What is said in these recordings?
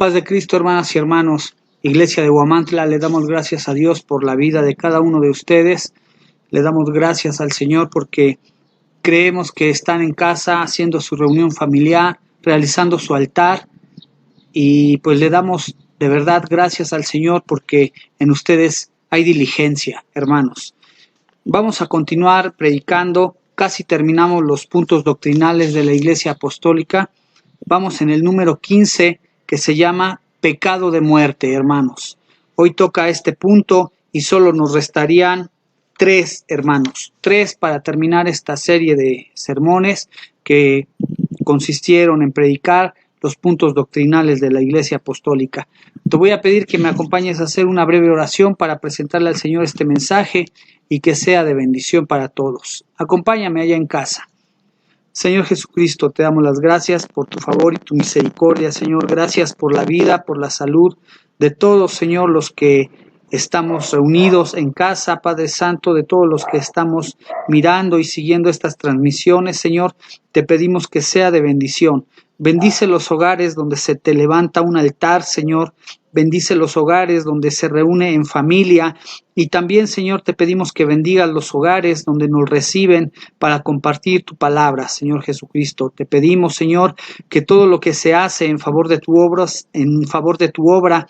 Paz de Cristo, hermanas y hermanos, Iglesia de Huamantla, le damos gracias a Dios por la vida de cada uno de ustedes. Le damos gracias al Señor porque creemos que están en casa haciendo su reunión familiar, realizando su altar, y pues le damos de verdad gracias al Señor porque en ustedes hay diligencia, hermanos. Vamos a continuar predicando, casi terminamos los puntos doctrinales de la Iglesia Apostólica. Vamos en el número 15, que se llama pecado de muerte, hermanos. Hoy toca este punto y solo nos restarían 3, hermanos, 3 para terminar esta serie de sermones que consistieron en predicar los puntos doctrinales de la Iglesia Apostólica. Te voy a pedir que me acompañes a hacer una breve oración para presentarle al Señor este mensaje y que sea de bendición para todos. Acompáñame allá en casa. Señor Jesucristo, te damos las gracias por tu favor y tu misericordia, Señor. Gracias por la vida, por la salud de todos, Señor, los que estamos reunidos en casa, Padre Santo, de todos los que estamos mirando y siguiendo estas transmisiones, Señor. Te pedimos que sea de bendición. Bendice los hogares donde se te levanta un altar, Señor. Bendice los hogares donde se reúne en familia. Y también, Señor, te pedimos que bendigas los hogares donde nos reciben para compartir tu palabra, Señor Jesucristo. Te pedimos, Señor, que todo lo que se hace en favor de tu obra,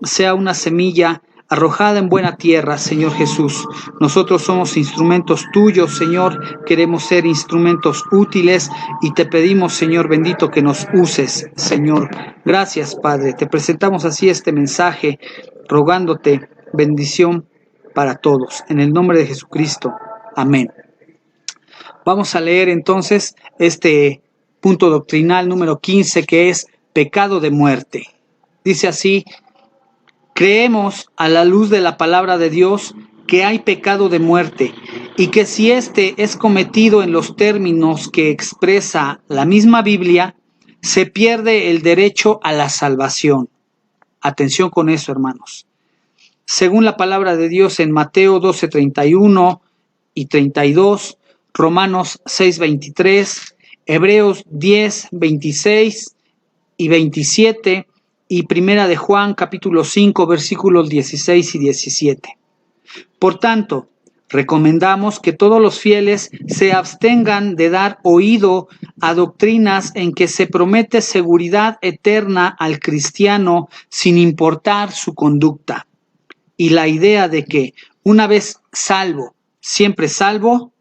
sea una semilla arrojada en buena tierra, Señor Jesús. Nosotros somos instrumentos tuyos, Señor. Queremos ser instrumentos útiles y te pedimos, Señor bendito, que nos uses, Señor. Gracias, Padre. Te presentamos así este mensaje, rogándote bendición para todos. En el nombre de Jesucristo. Amén. Vamos a leer entonces este punto doctrinal número 15, que es pecado de muerte. Dice así: creemos a la luz de la palabra de Dios que hay pecado de muerte y que si éste es cometido en los términos que expresa la misma Biblia, se pierde el derecho a la salvación. Atención con eso, hermanos. Según la palabra de Dios en Mateo 12:31 y 32, Romanos 6:23, Hebreos 10:26 y 27, y Primera de Juan, capítulo 5, versículos 16 y 17. Por tanto, recomendamos que todos los fieles se abstengan de dar oído a doctrinas en que se promete seguridad eterna al cristiano sin importar su conducta. Y la idea de que una vez salvo, siempre salvo,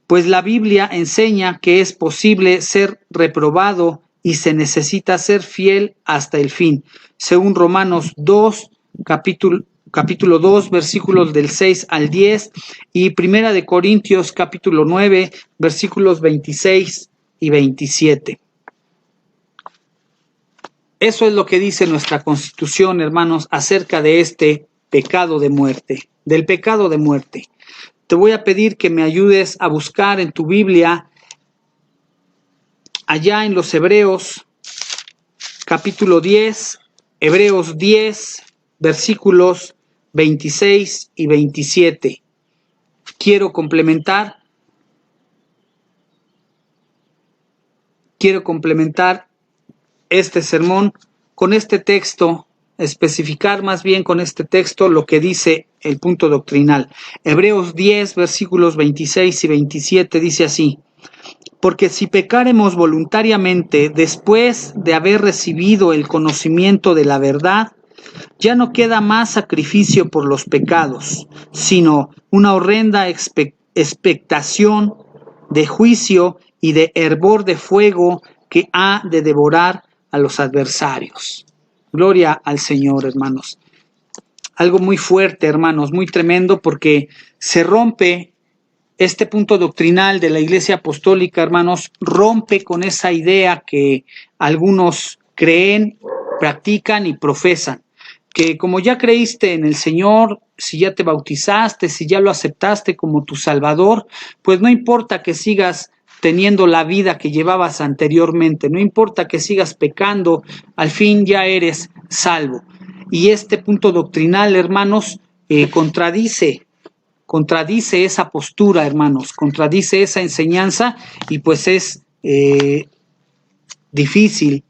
pues la Biblia enseña que es posible ser reprobado y se necesita ser fiel hasta el fin, según Romanos 2, capítulo 2, versículos del 6 al 10, y Primera de Corintios, capítulo 9, versículos 26 y 27. Eso es lo que dice nuestra Constitución, hermanos, acerca de este pecado de muerte, del pecado de muerte. Te voy a pedir que me ayudes a buscar en tu Biblia, allá en los Hebreos, capítulo 10, Hebreos 10, versículos 26 y 27. Quiero complementar este sermón con este texto, especificar más bien con este texto lo que dice el punto doctrinal. Hebreos 10, versículos 26 y 27 dice así: porque si pecáremos voluntariamente después de haber recibido el conocimiento de la verdad, ya no queda más sacrificio por los pecados, sino una horrenda expectación de juicio y de hervor de fuego que ha de devorar a los adversarios. Gloria al Señor, hermanos. Algo muy fuerte, hermanos, muy tremendo, porque se rompe este punto doctrinal de la Iglesia Apostólica, hermanos, rompe con esa idea que algunos creen, practican y profesan, que como ya creíste en el Señor, si ya te bautizaste, si ya lo aceptaste como tu Salvador, pues no importa que sigas teniendo la vida que llevabas anteriormente, no importa que sigas pecando, al fin ya eres salvo. Y este punto doctrinal, hermanos, contradice esa postura, hermanos, contradice esa enseñanza, y pues es difícil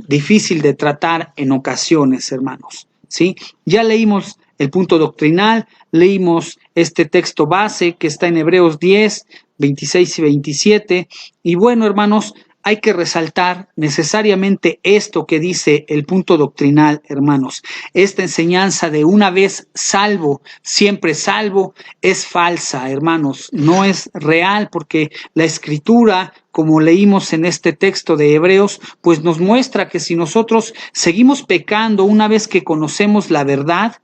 difícil de tratar en ocasiones, hermanos, ¿sí? Ya leímos el punto doctrinal, leímos este texto base que está en Hebreos 10, 26 y 27, y bueno, hermanos, hay que resaltar necesariamente esto que dice el punto doctrinal, hermanos. Esta enseñanza de una vez salvo, siempre salvo, es falsa, hermanos. No es real porque la Escritura, como leímos en este texto de Hebreos, pues nos muestra que si nosotros seguimos pecando una vez que conocemos la verdad,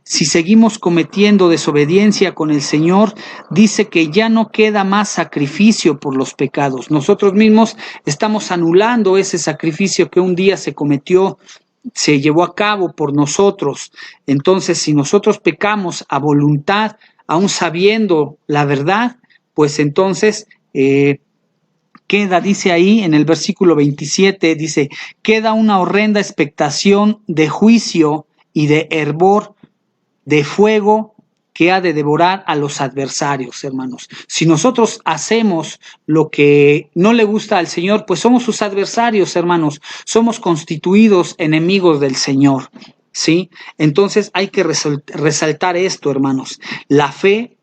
si seguimos cometiendo desobediencia con el Señor, dice que ya no queda más sacrificio por los pecados. Nosotros mismos estamos anulando ese sacrificio que un día se cometió, se llevó a cabo por nosotros. Entonces, si nosotros pecamos a voluntad, aún sabiendo la verdad, pues entonces queda, dice ahí en el versículo 27, dice, queda una horrenda expectación de juicio y de hervor de fuego que ha de devorar a los adversarios, hermanos. Si nosotros hacemos lo que no le gusta al Señor, pues somos sus adversarios, hermanos. Somos constituidos enemigos del Señor, ¿sí? Entonces hay que resaltar esto, hermanos. La fe,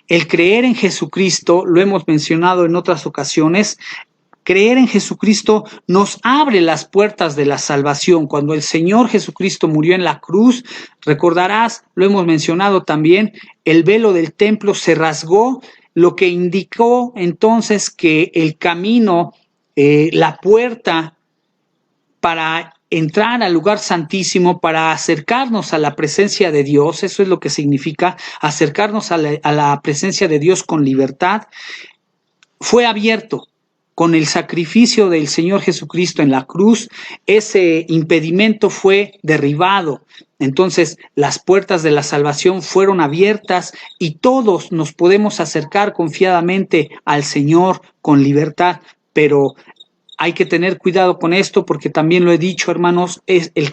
el creer en Jesucristo, lo hemos mencionado en otras ocasiones. Creer en Jesucristo nos abre las puertas de la salvación. Cuando el Señor Jesucristo murió en la cruz, recordarás, lo hemos mencionado también, el velo del templo se rasgó, lo que indicó entonces que el camino, la puerta para entrar al lugar santísimo, para acercarnos a la presencia de Dios, eso es lo que significa acercarnos a la presencia de Dios con libertad, fue abierto. Con el sacrificio del Señor Jesucristo en la cruz, ese impedimento fue derribado. Entonces, las puertas de la salvación fueron abiertas y todos nos podemos acercar confiadamente al Señor con libertad. Pero hay que tener cuidado con esto porque también lo he dicho, hermanos, es el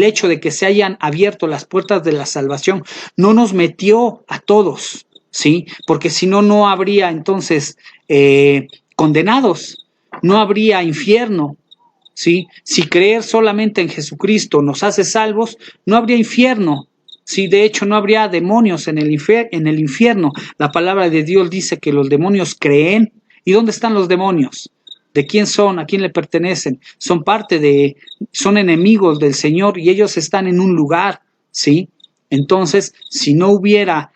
hecho de que se hayan abierto las puertas de la salvación no nos metió a todos, ¿sí? Porque si no, no habría entonces condenados, no habría infierno, ¿sí? Si creer solamente en Jesucristo nos hace salvos, no habría infierno, ¿sí? De hecho, no habría demonios en el infierno. La palabra de Dios dice que los demonios creen. ¿Y dónde están los demonios? ¿De quién son? ¿A quién le pertenecen? Son enemigos del Señor y ellos están en un lugar, ¿sí? Entonces, si no hubiera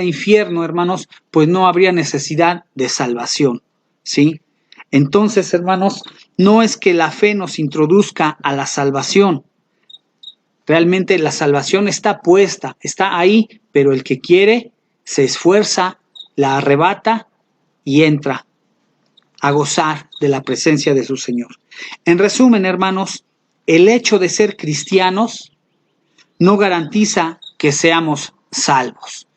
infierno, hermanos, pues no habría necesidad de salvación, ¿sí? Entonces, hermanos, no es que la fe nos introduzca a la salvación. Realmente la salvación está puesta, está ahí, pero el que quiere se esfuerza, la arrebata y entra a gozar de la presencia de su Señor. En resumen, hermanos, el hecho de ser cristianos no garantiza que seamos salvos.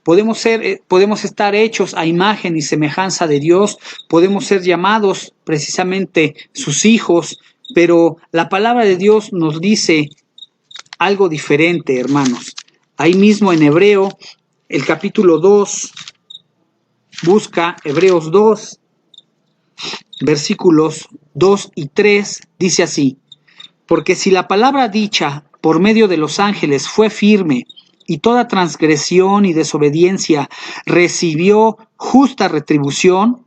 Podemos estar hechos a imagen y semejanza de Dios, podemos ser llamados precisamente sus hijos, pero la palabra de Dios nos dice algo diferente, hermanos. Ahí mismo en Hebreo, el capítulo 2, busca Hebreos 2, versículos 2 y 3, dice así: porque si la palabra dicha por medio de los ángeles fue firme, y toda transgresión y desobediencia recibió justa retribución,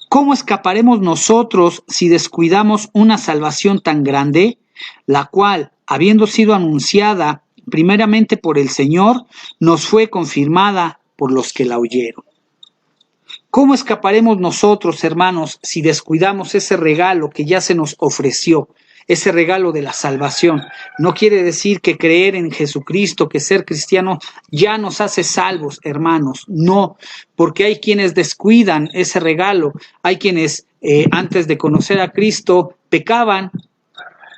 ¿cómo escaparemos nosotros si descuidamos una salvación tan grande, la cual, habiendo sido anunciada primeramente por el Señor, nos fue confirmada por los que la oyeron? ¿Cómo escaparemos nosotros, hermanos, si descuidamos ese regalo que ya se nos ofreció? Ese regalo de la salvación. No quiere decir que creer en Jesucristo, que ser cristiano ya nos hace salvos, hermanos. No, porque hay quienes descuidan ese regalo. Hay quienes antes de conocer a Cristo pecaban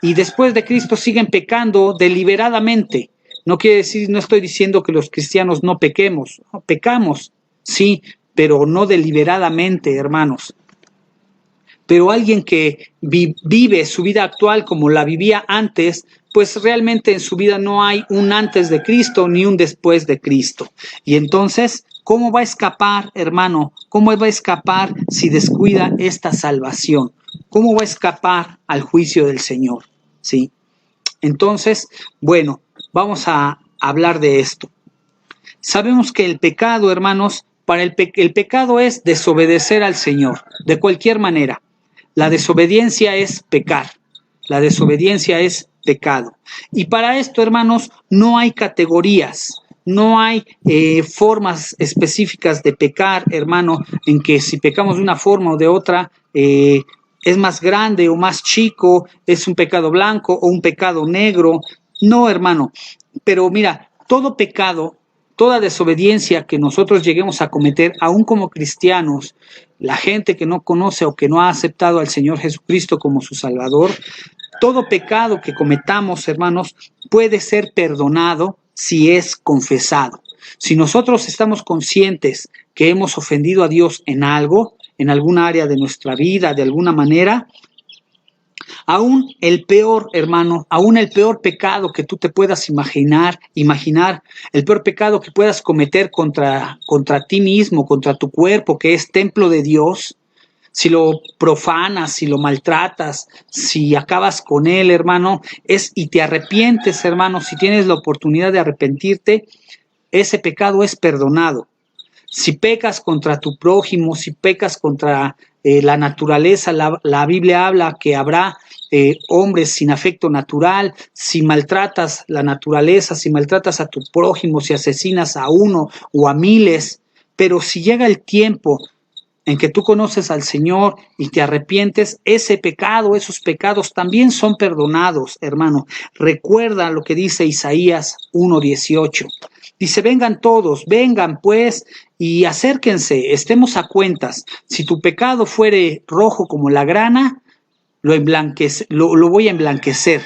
y después de Cristo siguen pecando deliberadamente. No quiere decir, no estoy diciendo que los cristianos no pequemos. No, pecamos, sí, pero no deliberadamente, hermanos. Pero alguien que vive su vida actual como la vivía antes, pues realmente en su vida no hay un antes de Cristo ni un después de Cristo. Y entonces, ¿cómo va a escapar, hermano? ¿Cómo va a escapar si descuida esta salvación? ¿cómo va a escapar al juicio del Señor? ¿Sí? Entonces, bueno, vamos a hablar de esto. Sabemos que el pecado, hermanos, el pecado es desobedecer al Señor, de cualquier manera. La desobediencia es pecar, la desobediencia es pecado. Y para esto, hermanos, no hay categorías, no hay formas específicas de pecar, hermano, en que si pecamos de una forma o de otra, es más grande o más chico, es un pecado blanco o un pecado negro. No, hermano, pero mira, todo pecado, toda desobediencia que nosotros lleguemos a cometer, aún como cristianos, la gente que no conoce o que no ha aceptado al Señor Jesucristo como su Salvador, todo pecado que cometamos, hermanos, puede ser perdonado si es confesado. Si nosotros estamos conscientes que hemos ofendido a Dios en algo, en alguna área de nuestra vida, de alguna manera, aún el peor, hermano, aún el peor pecado que tú te puedas imaginar, el peor pecado que puedas cometer contra ti mismo, contra tu cuerpo, que es templo de Dios, si lo profanas, si lo maltratas, si acabas con él, hermano, y te arrepientes, hermano, si tienes la oportunidad de arrepentirte, ese pecado es perdonado. Si pecas contra tu prójimo, si pecas contra la naturaleza, la Biblia habla que habrá hombres sin afecto natural, si maltratas la naturaleza, si maltratas a tu prójimo, si asesinas a uno o a miles, pero si llega el tiempo en que tú conoces al Señor y te arrepientes, ese pecado, esos pecados también son perdonados, hermano. Recuerda lo que dice Isaías 1:18. Dice, vengan todos, vengan pues y acérquense, estemos a cuentas. Si tu pecado fuere rojo como la grana, lo voy a emblanquecer,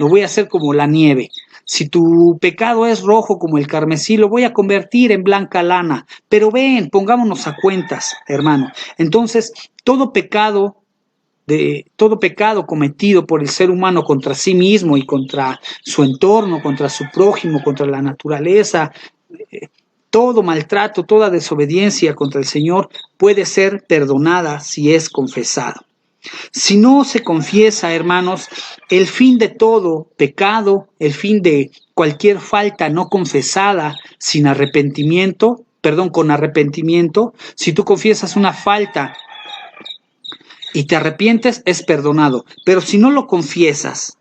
lo voy a hacer como la nieve. Si tu pecado es rojo como el carmesí, lo voy a convertir en blanca lana. Pero ven, pongámonos a cuentas, hermano. Entonces, todo pecado cometido por el ser humano contra sí mismo y contra su entorno, contra su prójimo, contra la naturaleza, todo maltrato, toda desobediencia contra el Señor puede ser perdonada si es confesado. Si no se confiesa, hermanos, el fin de todo pecado, el fin de cualquier falta no confesada con arrepentimiento, si tú confiesas una falta y te arrepientes, es perdonado. Pero si no lo confiesas,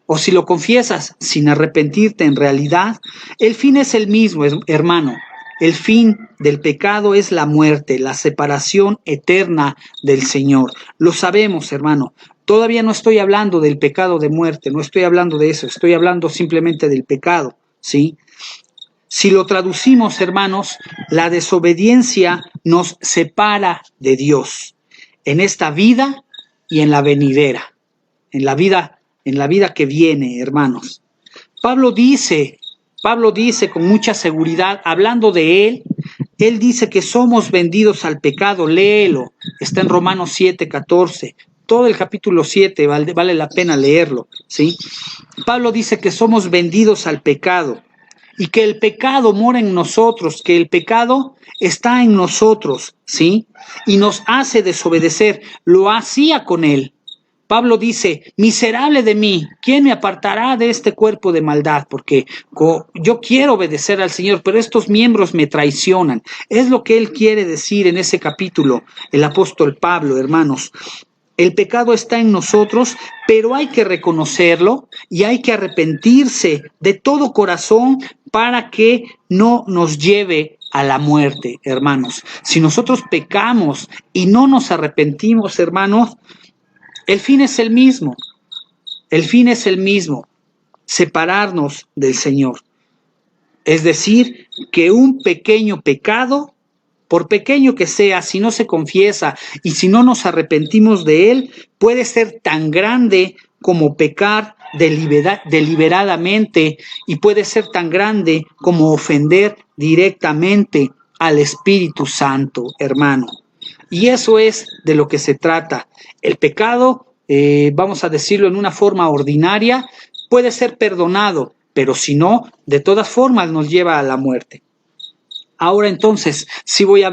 o si lo confiesas sin arrepentirte en realidad, el fin es el mismo, hermano. El fin del pecado es la muerte, la separación eterna del Señor. Lo sabemos, hermano. Todavía no estoy hablando del pecado de muerte, no estoy hablando de eso, estoy hablando simplemente del pecado, ¿sí? Si lo traducimos, hermanos, la desobediencia nos separa de Dios en esta vida y en la venidera, en la vida que viene, hermanos. Pablo dice con mucha seguridad, hablando de él dice que somos vendidos al pecado, léelo, está en Romanos 7:14, todo el capítulo 7, vale la pena leerlo, ¿sí? Pablo dice que somos vendidos al pecado y que el pecado mora en nosotros, que el pecado está en nosotros, ¿sí? Y nos hace desobedecer, lo hacía con él. Pablo dice, miserable de mí, ¿quién me apartará de este cuerpo de maldad? Porque yo quiero obedecer al Señor, pero estos miembros me traicionan. Es lo que él quiere decir en ese capítulo, el apóstol Pablo, hermanos. El pecado está en nosotros, pero hay que reconocerlo y hay que arrepentirse de todo corazón para que no nos lleve a la muerte, hermanos. Si nosotros pecamos y no nos arrepentimos, hermanos, el fin es el mismo, separarnos del Señor. Es decir, que un pequeño pecado, por pequeño que sea, si no se confiesa y si no nos arrepentimos de él, puede ser tan grande como pecar deliberadamente y puede ser tan grande como ofender directamente al Espíritu Santo, hermano. Y eso es de lo que se trata. El pecado, vamos a decirlo en una forma ordinaria, puede ser perdonado, pero si no, de todas formas nos lleva a la muerte. Ahora entonces, si voy a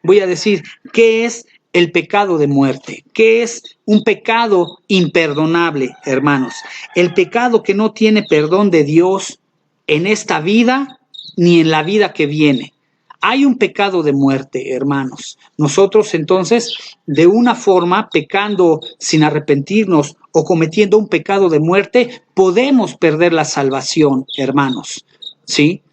decir, ¿qué es el pecado de muerte. ¿Qué es un pecado imperdonable, hermanos? El pecado que no tiene perdón de Dios en esta vida ni en la vida que viene. Hay un pecado de muerte, hermanos. Nosotros entonces, de una forma, pecando sin arrepentirnos o cometiendo un pecado de muerte, podemos perder la salvación, hermanos. ¿Sí?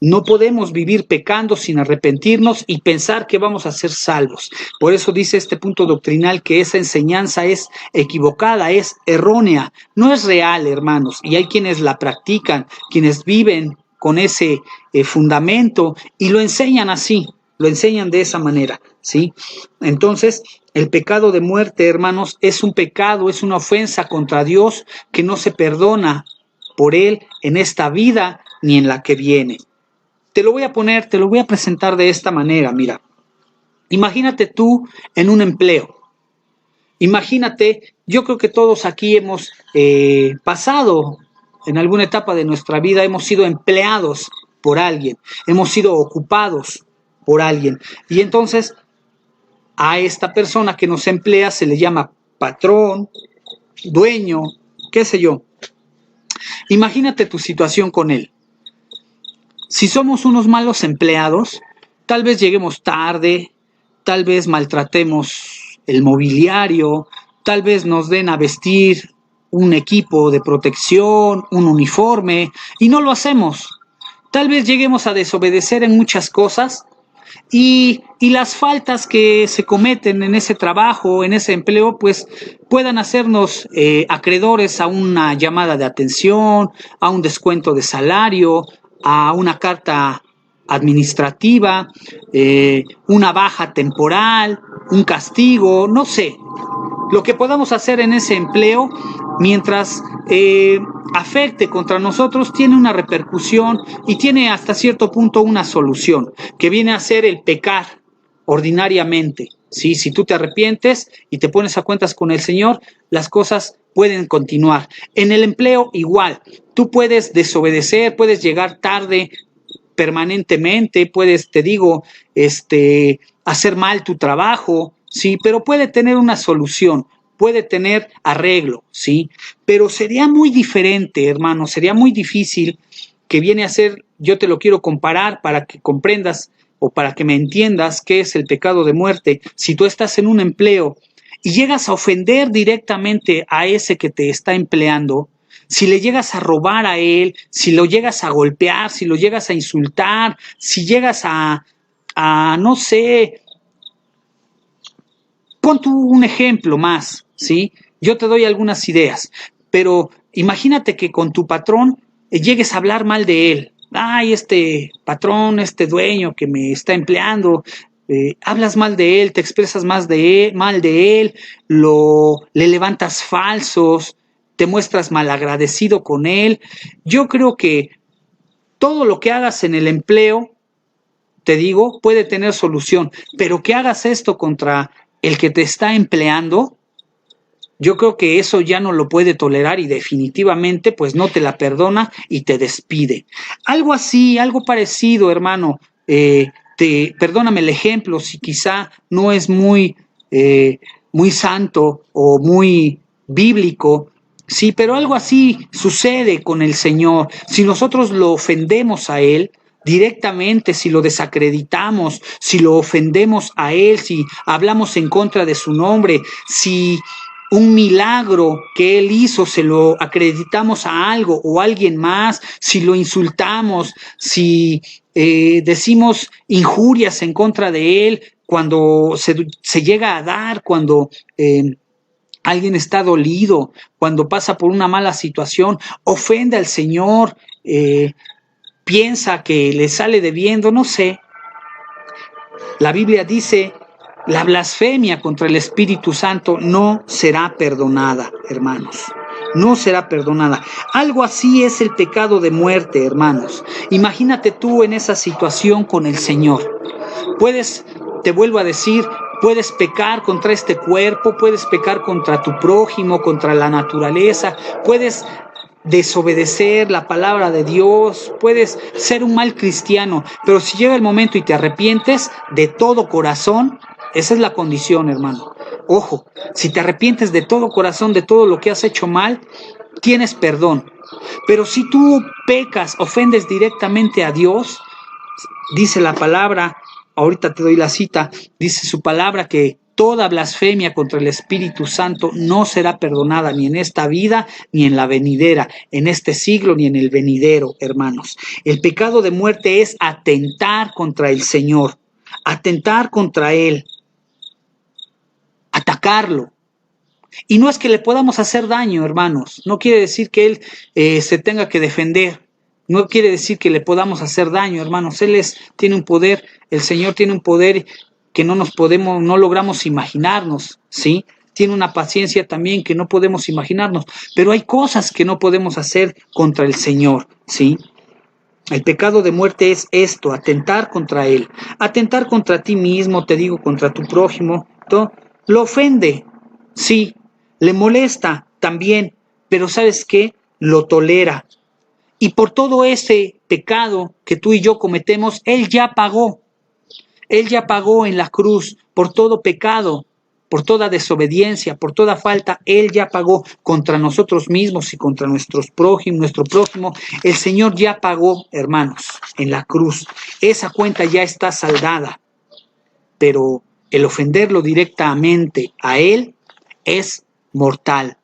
No podemos vivir pecando sin arrepentirnos y pensar que vamos a ser salvos. Por eso dice este punto doctrinal que esa enseñanza es equivocada, es errónea, no es real, hermanos. Y hay quienes la practican, quienes viven con ese fundamento y lo enseñan así, lo enseñan de esa manera, ¿sí? Entonces, el pecado de muerte, hermanos, es un pecado, es una ofensa contra Dios que no se perdona por Él en esta vida ni en la que viene. Te lo voy a presentar de esta manera, mira. Imagínate tú en un empleo. Imagínate, yo creo que todos aquí hemos pasado en alguna etapa de nuestra vida, hemos sido empleados por alguien, hemos sido ocupados por alguien. Y entonces a esta persona que nos emplea se le llama patrón, dueño, qué sé yo. Imagínate tu situación con él. Si somos unos malos empleados, tal vez lleguemos tarde, tal vez maltratemos el mobiliario, tal vez nos den a vestir un equipo de protección, un uniforme, y no lo hacemos. Tal vez lleguemos a desobedecer en muchas cosas y las faltas que se cometen en ese trabajo, en ese empleo, pues puedan hacernos acreedores a una llamada de atención, a un descuento de salario, a una carta administrativa, una baja temporal, un castigo, no sé. Lo que podamos hacer en ese empleo, mientras afecte contra nosotros, tiene una repercusión y tiene hasta cierto punto una solución, que viene a ser el pecar ordinariamente. ¿Sí? Si tú te arrepientes y te pones a cuentas con el Señor, las cosas pueden continuar. En el empleo igual, tú puedes desobedecer, puedes llegar tarde permanentemente, puedes, te digo, hacer mal tu trabajo, sí, pero puede tener una solución, puede tener arreglo, sí, pero sería muy diferente, hermano, sería muy difícil, que viene a ser, yo te lo quiero comparar para que comprendas o para que me entiendas qué es el pecado de muerte. Si tú estás en un empleo y llegas a ofender directamente a ese que te está empleando, si le llegas a robar a él, si lo llegas a golpear, si lo llegas a insultar, si llegas a no sé, pon tú un ejemplo más, ¿sí? Yo te doy algunas ideas, pero imagínate que con tu patrón llegues a hablar mal de él. Ay, este patrón, este dueño que me está empleando, hablas mal de él, te expresas mal de él, le levantas falsos, te muestras malagradecido con él. Yo creo que todo lo que hagas en el empleo, te digo, puede tener solución, pero que hagas esto contra el que te está empleando, yo creo que eso ya no lo puede tolerar y definitivamente pues no te la perdona y te despide. Algo así, algo parecido, hermano, perdóname el ejemplo, si quizá no es muy santo o muy bíblico, sí, pero algo así sucede con el Señor. Si nosotros lo ofendemos a Él directamente, si lo desacreditamos, si lo ofendemos a Él, si hablamos en contra de su nombre, si un milagro que Él hizo se lo acreditamos a algo o a alguien más, si lo insultamos, si decimos injurias en contra de Él, cuando se llega a dar, cuando alguien está dolido, cuando pasa por una mala situación, ofende al Señor, piensa que le sale debiendo, no sé. La Biblia dice, la blasfemia contra el Espíritu Santo no será perdonada, hermanos. No será perdonada. Algo así es el pecado de muerte, hermanos. Imagínate tú en esa situación con el Señor. Te vuelvo a decir, puedes pecar contra este cuerpo, puedes pecar contra tu prójimo, contra la naturaleza, puedes desobedecer la palabra de Dios, puedes ser un mal cristiano, pero si llega el momento y te arrepientes de todo corazón, Esa es la condición, hermano. Ojo, si te arrepientes de todo corazón, de todo lo que has hecho mal, tienes perdón. Pero si tú pecas, ofendes directamente a Dios, dice la palabra, ahorita te doy la cita, dice su palabra que toda blasfemia contra el Espíritu Santo no será perdonada ni en esta vida ni en la venidera, en este siglo ni en el venidero, hermanos. El pecado de muerte es atentar contra el Señor, atentar contra Él, atacarlo. Y no es que le podamos hacer daño, hermanos. No quiere decir que Él se tenga que defender. No quiere decir que le podamos hacer daño, hermanos. Tiene un poder, el Señor tiene un poder que no logramos imaginarnos, ¿sí? Tiene una paciencia también que no podemos imaginarnos. Pero hay cosas que no podemos hacer contra el Señor, ¿sí? El pecado de muerte es esto, atentar contra Él. Atentar contra ti mismo, te digo, contra tu prójimo. ¿No? Lo ofende, sí. Le molesta también, pero ¿sabes qué? Lo tolera. Y por todo ese pecado que tú y yo cometemos, Él ya pagó. Él ya pagó en la cruz por todo pecado, por toda desobediencia, por toda falta. Él ya pagó contra nosotros mismos y contra nuestro prójimo. El Señor ya pagó, hermanos, en la cruz. Esa cuenta ya está saldada. Pero el ofenderlo directamente a Él es mortal,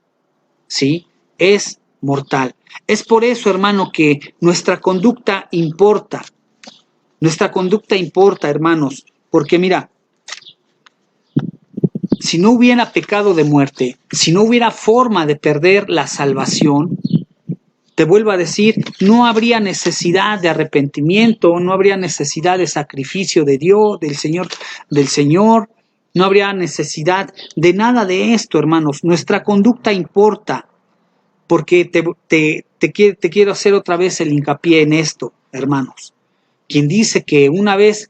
¿sí? Es mortal. Es por eso, hermano, que nuestra conducta importa. Nuestra conducta importa, hermanos, porque mira, si no hubiera pecado de muerte, si no hubiera forma de perder la salvación, te vuelvo a decir, no habría necesidad de arrepentimiento, no habría necesidad de sacrificio de Dios, del Señor, no habría necesidad de nada de esto, hermanos. Nuestra conducta importa, porque te quiero hacer otra vez el hincapié en esto, hermanos. Quien dice que una vez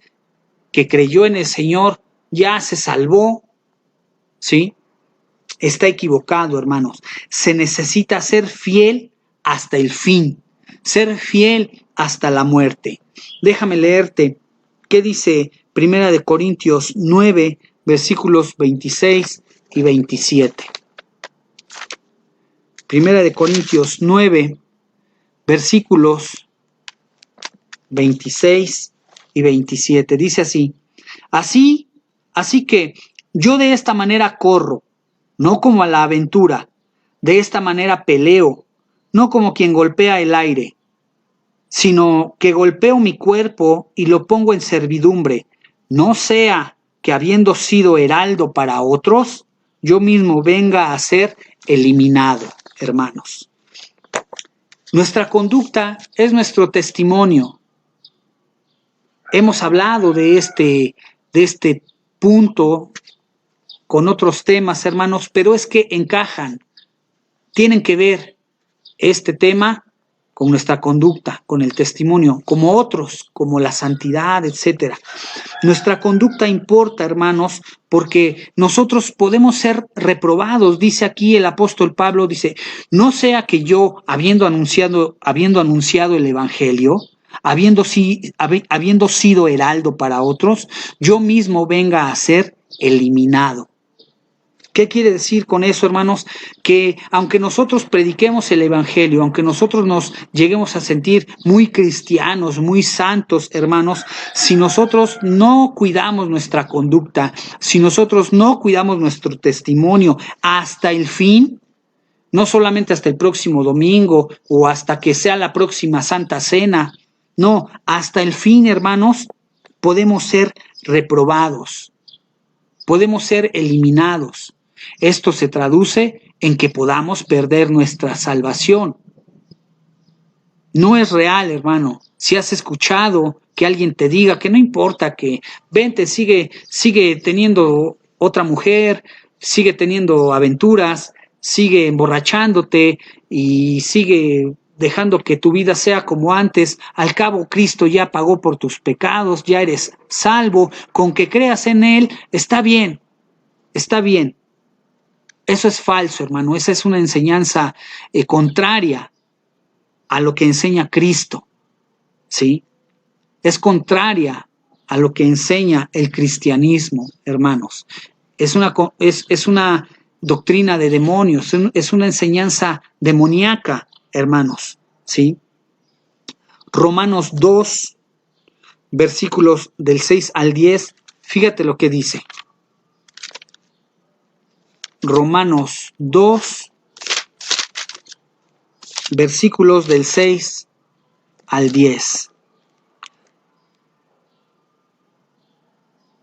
que creyó en el Señor ya se salvó, ¿sí? Está equivocado, hermanos. Se necesita ser fiel hasta el fin, ser fiel hasta la muerte. Déjame leerte qué dice Primera de Corintios 9, versículos 26 y 27. Primera de Corintios 9, versículos 26 y 27. Dice así que yo de esta manera corro, no como a la aventura, de esta manera peleo, no como quien golpea el aire, sino que golpeo mi cuerpo y lo pongo en servidumbre, no sea que habiendo sido heraldo para otros, yo mismo venga a ser eliminado, hermanos. Nuestra conducta es nuestro testimonio. Hemos hablado de este punto con otros temas, hermanos, pero es que encajan, tienen que ver este tema con nuestra conducta, con el testimonio, como otros, como la santidad, etcétera. Nuestra conducta importa, hermanos, porque nosotros podemos ser reprobados. Dice aquí el apóstol Pablo, dice, no sea que yo, habiendo anunciado el evangelio, habiendo sido heraldo para otros, yo mismo venga a ser eliminado. ¿Qué quiere decir con eso, hermanos? Que aunque nosotros prediquemos el evangelio, aunque nosotros nos lleguemos a sentir muy cristianos, muy santos, hermanos, si nosotros no cuidamos nuestra conducta, si nosotros no cuidamos nuestro testimonio hasta el fin, no solamente hasta el próximo domingo o hasta que sea la próxima Santa Cena, no, hasta el fin, hermanos, podemos ser reprobados, podemos ser eliminados. Esto se traduce en que podamos perder nuestra salvación. No es real, hermano. Si has escuchado que alguien te diga que no importa, que vente, sigue teniendo otra mujer, sigue teniendo aventuras, sigue emborrachándote y sigue dejando que tu vida sea como antes, al cabo Cristo ya pagó por tus pecados, ya eres salvo, con que creas en Él, está bien, está bien. Eso es falso, hermano. Esa es una enseñanza contraria a lo que enseña Cristo, ¿sí? Es contraria a lo que enseña el cristianismo, hermanos. Es una doctrina de demonios, es una enseñanza demoníaca, hermanos, ¿sí? Romanos 2, versículos del 6 al 10, fíjate lo que dice. Romanos 2, versículos del 6 al 10.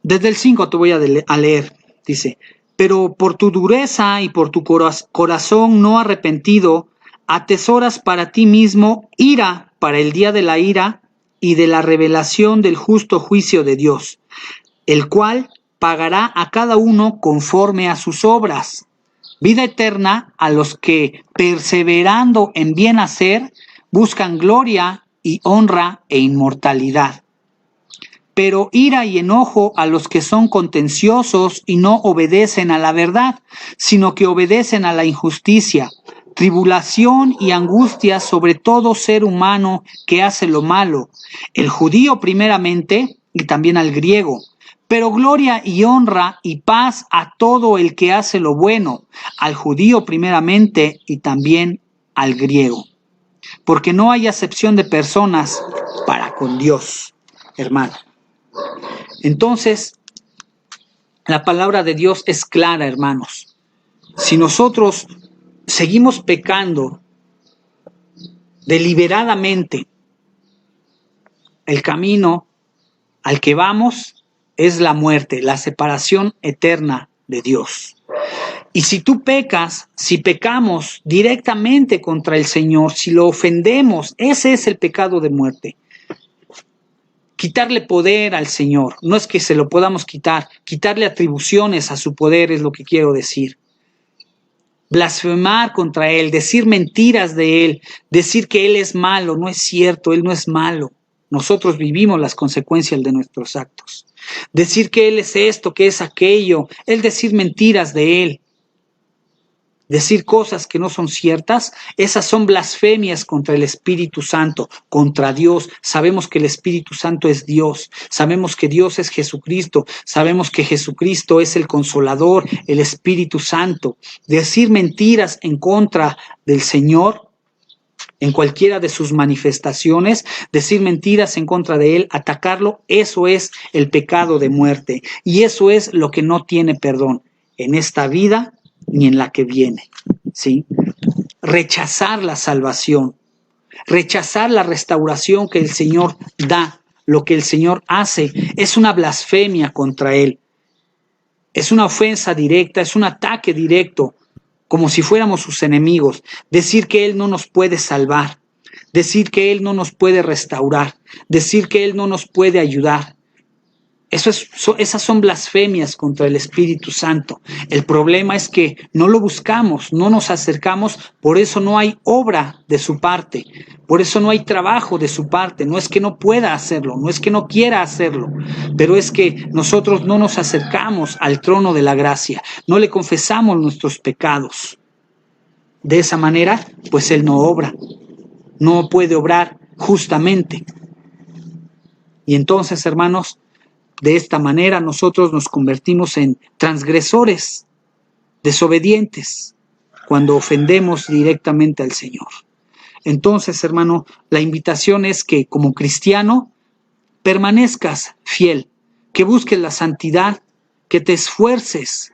Desde el 5 te voy a leer. Dice, pero por tu dureza y por tu corazón no arrepentido, atesoras para ti mismo ira para el día de la ira y de la revelación del justo juicio de Dios, el cual pagará a cada uno conforme a sus obras. Vida eterna a los que, perseverando en bien hacer, buscan gloria y honra e inmortalidad. Pero ira y enojo a los que son contenciosos y no obedecen a la verdad, sino que obedecen a la injusticia. Tribulación y angustia sobre todo ser humano que hace lo malo, el judío primeramente y también al griego. Pero gloria y honra y paz a todo el que hace lo bueno, al judío primeramente y también al griego. Porque no hay acepción de personas para con Dios, hermano. Entonces, la palabra de Dios es clara, hermanos. Si nosotros seguimos pecando deliberadamente, el camino al que vamos es la muerte, la separación eterna de Dios. Y si tú pecas, si pecamos directamente contra el Señor, si lo ofendemos, ese es el pecado de muerte. Quitarle poder al Señor, no es que se lo podamos quitar, quitarle atribuciones a su poder es lo que quiero decir. Blasfemar contra Él, decir mentiras de Él, decir que Él es malo, no es cierto, Él no es malo. Nosotros vivimos las consecuencias de nuestros actos. Decir que Él es esto, que es aquello, el decir mentiras de Él. Decir cosas que no son ciertas, esas son blasfemias contra el Espíritu Santo, contra Dios. Sabemos que el Espíritu Santo es Dios, sabemos que Dios es Jesucristo, sabemos que Jesucristo es el Consolador, el Espíritu Santo. Decir mentiras en contra del Señor, en cualquiera de sus manifestaciones, decir mentiras en contra de Él, atacarlo, eso es el pecado de muerte. Y eso es lo que no tiene perdón en esta vida ni en la que viene, ¿sí? Rechazar la salvación, rechazar la restauración que el Señor da, lo que el Señor hace, es una blasfemia contra Él. Es una ofensa directa, es un ataque directo, como si fuéramos sus enemigos. Decir que Él no nos puede salvar, decir que Él no nos puede restaurar, decir que Él no nos puede ayudar. Esas son blasfemias contra el Espíritu Santo. El problema es que no lo buscamos, no nos acercamos, por eso no hay obra de su parte, por eso no hay trabajo de su parte. No es que no pueda hacerlo, no es que no quiera hacerlo, pero es que nosotros no nos acercamos al trono de la gracia, no le confesamos nuestros pecados. De esa manera, pues Él no obra, no puede obrar justamente. Y entonces, hermanos, de esta manera nosotros nos convertimos en transgresores, desobedientes, cuando ofendemos directamente al Señor. Entonces, hermano, la invitación es que como cristiano permanezcas fiel, que busques la santidad, que te esfuerces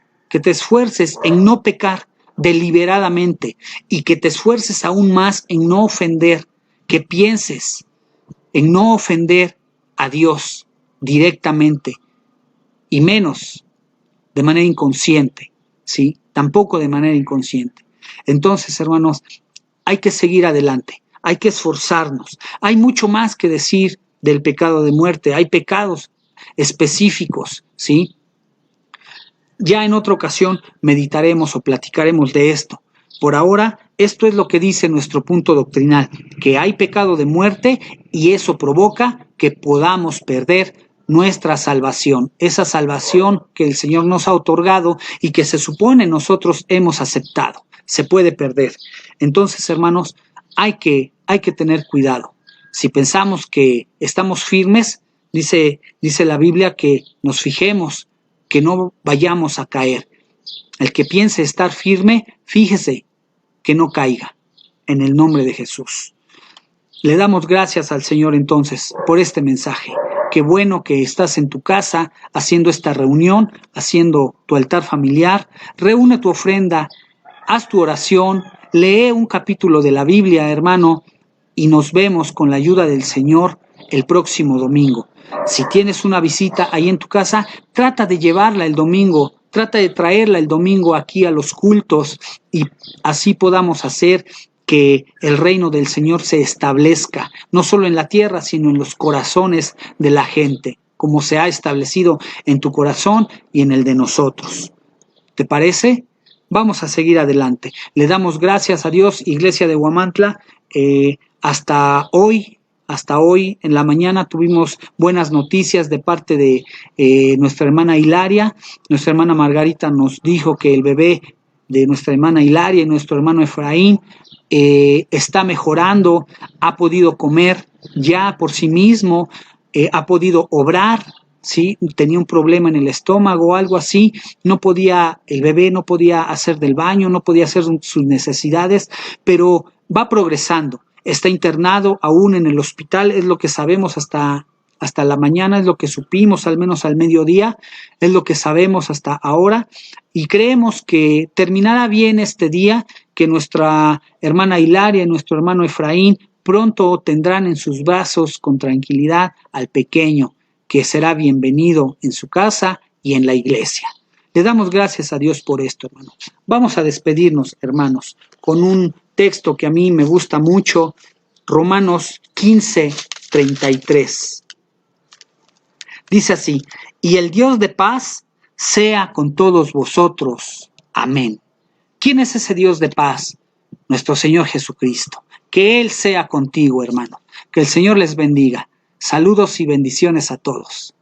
en no pecar deliberadamente y que te esfuerces aún más en no ofender, que pienses en no ofender a Dios directamente y menos de manera inconsciente, ¿sí? Tampoco de manera inconsciente. Entonces, hermanos, hay que seguir adelante, hay que esforzarnos. Hay mucho más que decir del pecado de muerte, hay pecados específicos, ¿sí? Ya en otra ocasión meditaremos o platicaremos de esto. Por ahora, esto es lo que dice nuestro punto doctrinal, que hay pecado de muerte y eso provoca que podamos perder nuestra salvación, esa salvación que el Señor nos ha otorgado y que se supone nosotros hemos aceptado, se puede perder. Entonces, hermanos, hay que tener cuidado. Si pensamos que estamos firmes, Dice la Biblia que nos fijemos, que no vayamos a caer. El que piense estar firme, fíjese que no caiga, en el nombre de Jesús. Le damos gracias al Señor entonces por este mensaje. Qué bueno que estás en tu casa haciendo esta reunión, haciendo tu altar familiar. Reúne tu ofrenda, haz tu oración, lee un capítulo de la Biblia, hermano, y nos vemos con la ayuda del Señor el próximo domingo. Si tienes una visita ahí en tu casa, trata de llevarla el domingo, trata de traerla el domingo aquí a los cultos y así podamos hacer que el reino del Señor se establezca, no solo en la tierra, sino en los corazones de la gente, como se ha establecido en tu corazón y en el de nosotros. ¿Te parece? Vamos a seguir adelante. Le damos gracias a Dios, Iglesia de Huamantla. Hasta hoy en la mañana tuvimos buenas noticias de parte de nuestra hermana Hilaria. Nuestra hermana Margarita nos dijo que el bebé de nuestra hermana Hilaria y nuestro hermano Efraín está mejorando, ha podido comer ya por sí mismo, ha podido obrar, ¿sí? Tenía un problema en el estómago o algo así, el bebé no podía hacer del baño, no podía hacer sus necesidades, pero va progresando. Está internado aún en el hospital, es lo que sabemos hasta la mañana, es lo que supimos al menos al mediodía, es lo que sabemos hasta ahora, y creemos que terminará bien este día, que nuestra hermana Hilaria y nuestro hermano Efraín pronto tendrán en sus brazos con tranquilidad al pequeño, que será bienvenido en su casa y en la iglesia. Le damos gracias a Dios por esto, hermanos. Vamos a despedirnos, hermanos, con un texto que a mí me gusta mucho, Romanos 15:33. Dice así: y el Dios de paz sea con todos vosotros. Amén. ¿Quién es ese Dios de paz? Nuestro Señor Jesucristo. Que Él sea contigo, hermano. Que el Señor les bendiga. Saludos y bendiciones a todos.